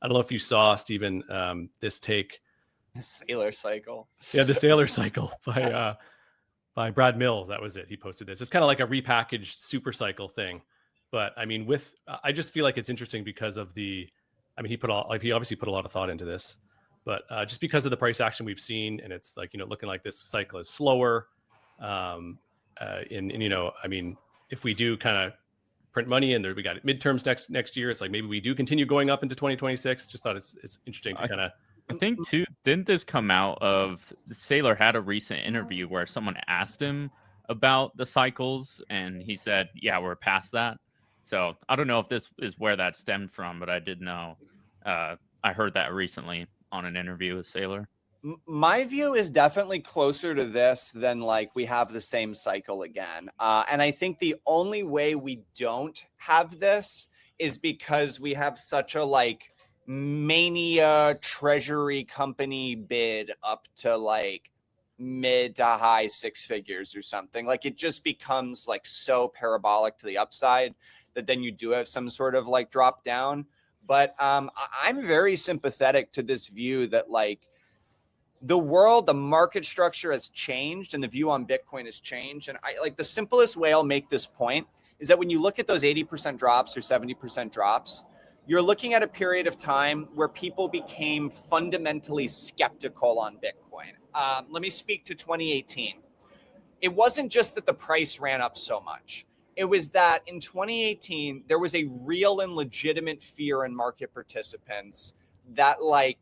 I don't know if you saw, Stephen, this take. The Saylor Cycle. Yeah, the Saylor Cycle by Brad Mills. That was it. He posted this. It's kind of like a repackaged Supercycle thing. But I mean, I just feel like it's interesting because of he obviously put a lot of thought into this, but just because of the price action we've seen, and it's like, looking like this cycle is slower. If we do kind of print money and we got midterms next year, it's like maybe we do continue going up into 2026. Just thought it's interesting to kind of. I think too, didn't this come out of Saylor had a recent interview where someone asked him about the cycles and he said, yeah, we're past that. So I don't know if this is where that stemmed from, but I did know. I heard that recently on an interview with Saylor. My view is definitely closer to this than like we have the same cycle again. And I think the only way we don't have this is because we have such a like mania Treasury company bid up to like mid to high six figures or something. Like it just becomes like so parabolic to the upside that then you do have some sort of like drop down. But I'm very sympathetic to this view that like the market structure has changed and the view on Bitcoin has changed. And I like the simplest way I'll make this point is that when you look at those 80% drops or 70% drops, you're looking at a period of time where people became fundamentally skeptical on Bitcoin. Let me speak to 2018. It wasn't just that the price ran up so much. It was that in 2018, there was a real and legitimate fear in market participants that like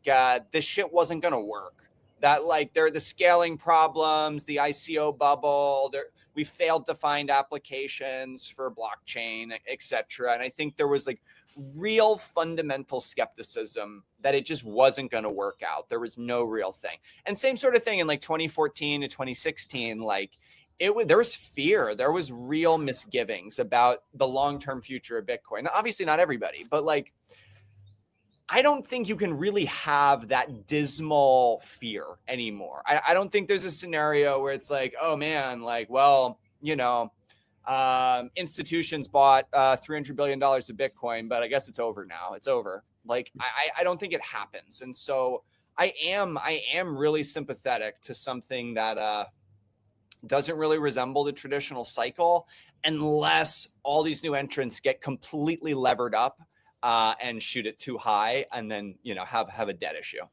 this shit wasn't going to work. That like there are the scaling problems, the ICO bubble, we failed to find applications for blockchain, etc. And I think there was like real fundamental skepticism that it just wasn't going to work out. There was no real thing. And same sort of thing in like 2014 to 2016, like there was fear. There was real misgivings about the long-term future of Bitcoin. Now, obviously not everybody, but like, I don't think you can really have that dismal fear anymore. I don't think there's a scenario where it's like, oh man, like, well, institutions bought $300 billion of Bitcoin, but I guess it's over now. It's over. Like, I don't think it happens. And so I am really sympathetic to something that doesn't really resemble the traditional cycle unless all these new entrants get completely levered up and shoot it too high and then, have a debt issue.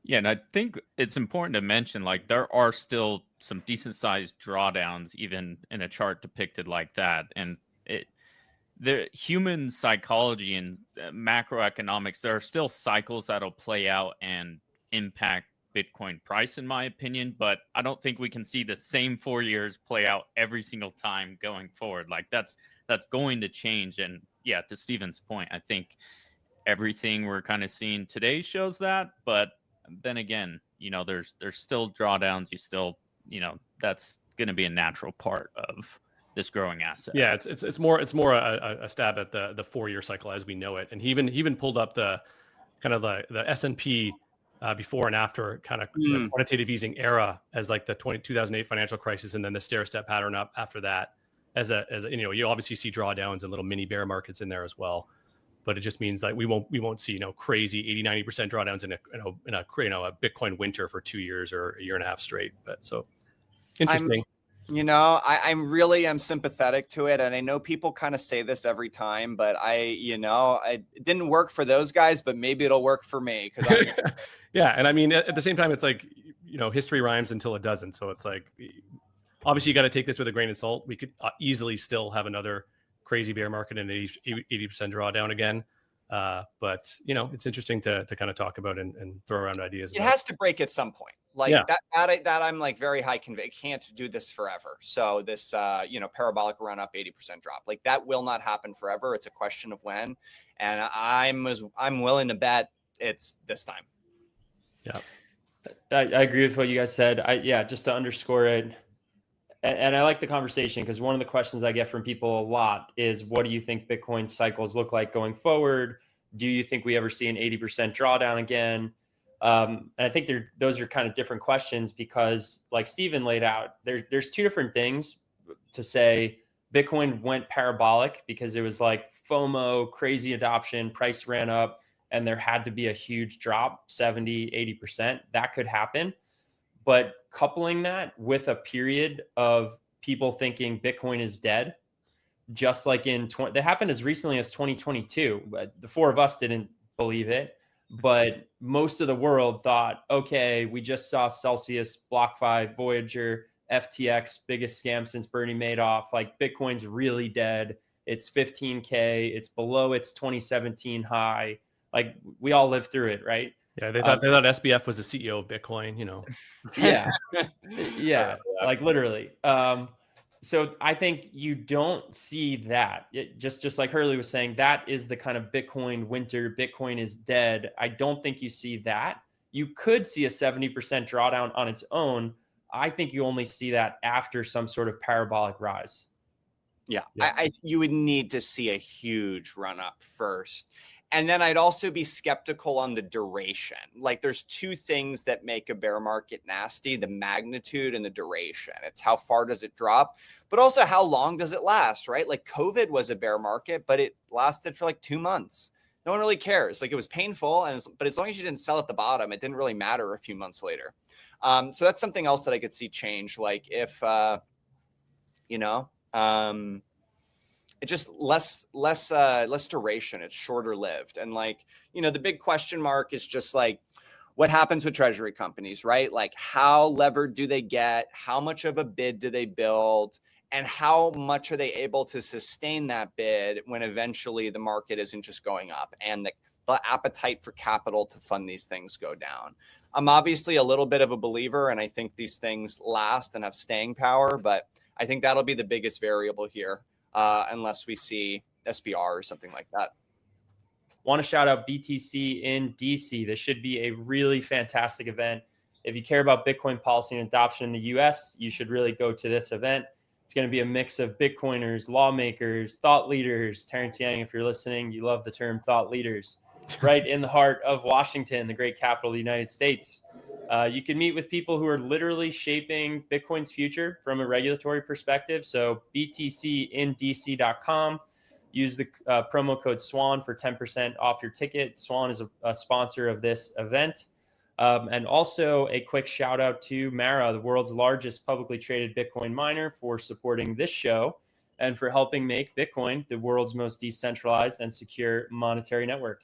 Yeah, and I think it's important to mention, like, there are still some decent sized drawdowns, even in a chart depicted like that. And the human psychology and macroeconomics, there are still cycles that'll play out and impact Bitcoin price, in my opinion. But I don't think we can see the same 4 years play out every single time going forward. Like, that's going to change. And yeah, to Stephen's point, I think everything we're kind of seeing today shows that. But then again, there's still drawdowns. You still, that's going to be a natural part of this growing asset. Yeah, it's more a stab at the 4 year cycle as we know it. And he even pulled up the kind of the S&P before and after kind of the quantitative easing era as like the 2008 financial crisis, and then the stair step pattern up after that. As you obviously see drawdowns and little mini bear markets in there as well, but it just means like we won't see crazy 80-90% drawdowns in a Bitcoin winter for 2 years or a year and a half straight. But so interesting. I'm sympathetic to it, and I know people kind of say this every time, but it didn't work for those guys, but maybe it'll work for me because yeah, and I mean at the same time, it's like history rhymes until it doesn't. So it's like, obviously, you got to take this with a grain of salt. We could easily still have another crazy bear market and 80% drawdown again. But it's interesting to kind of talk about and throw around ideas. It has to break at some point. Like that I'm like very high convict. Can't do this forever. So this parabolic run up 80% drop, like that will not happen forever. It's a question of when, and I'm willing to bet it's this time. Yeah, I agree with what you guys said. Just to underscore it. And I like the conversation because one of the questions I get from people a lot is, what do you think Bitcoin cycles look like going forward? Do you think we ever see an 80% drawdown again? And I think those are kind of different questions because, like Stephen laid out, there's two different things to say Bitcoin went parabolic because it was like FOMO, crazy adoption, price ran up, and there had to be a huge drop, 70, 80%. That could happen. But coupling that with a period of people thinking Bitcoin is dead, just like that happened as recently as 2022. But the four of us didn't believe it, but most of the world thought, okay, we just saw Celsius, BlockFi, Voyager, FTX, biggest scam since Bernie Madoff. Like Bitcoin's really dead. It's 15K. It's below its 2017 high. Like we all lived through it, right? Yeah, they thought SBF was the CEO of Bitcoin, you know. Yeah. Yeah, like literally. So I think you don't see that. Just like Hurley was saying, that is the kind of Bitcoin winter. Bitcoin is dead. I don't think you see that. You could see a 70% drawdown on its own. I think you only see that after some sort of parabolic rise. Yeah. You would need to see a huge run up first. And then I'd also be skeptical on the duration. Like there's two things that make a bear market nasty, the magnitude and the duration. It's how far does it drop, but also how long does it last, right? Like COVID was a bear market, but it lasted for like 2 months. No one really cares. Like it was painful, but as long as you didn't sell at the bottom, it didn't really matter a few months later. So that's something else that I could see change. Like if, it's just less duration. It's shorter lived. And like, the big question mark is just like, what happens with treasury companies, right? Like how levered do they get? How much of a bid do they build? And how much are they able to sustain that bid when eventually the market isn't just going up and the appetite for capital to fund these things go down? I'm obviously a little bit of a believer, and I think these things last and have staying power, but I think that'll be the biggest variable here. Unless we see SBR or something like that. Want to shout out BTC in DC. This should be a really fantastic event. If you care about Bitcoin policy and adoption in the US, you should really go to this event. It's going to be a mix of Bitcoiners, lawmakers, thought leaders. Terrence Yang, if you're listening, you love the term thought leaders. Right in the heart of Washington, the great capital of the United States. You can meet with people who are literally shaping Bitcoin's future from a regulatory perspective. So btcindc.com. Use the promo code SWAN for 10% off your ticket. Swan is a sponsor of this event. And also a quick shout out to Mara, the world's largest publicly traded Bitcoin miner, for supporting this show and for helping make Bitcoin the world's most decentralized and secure monetary network.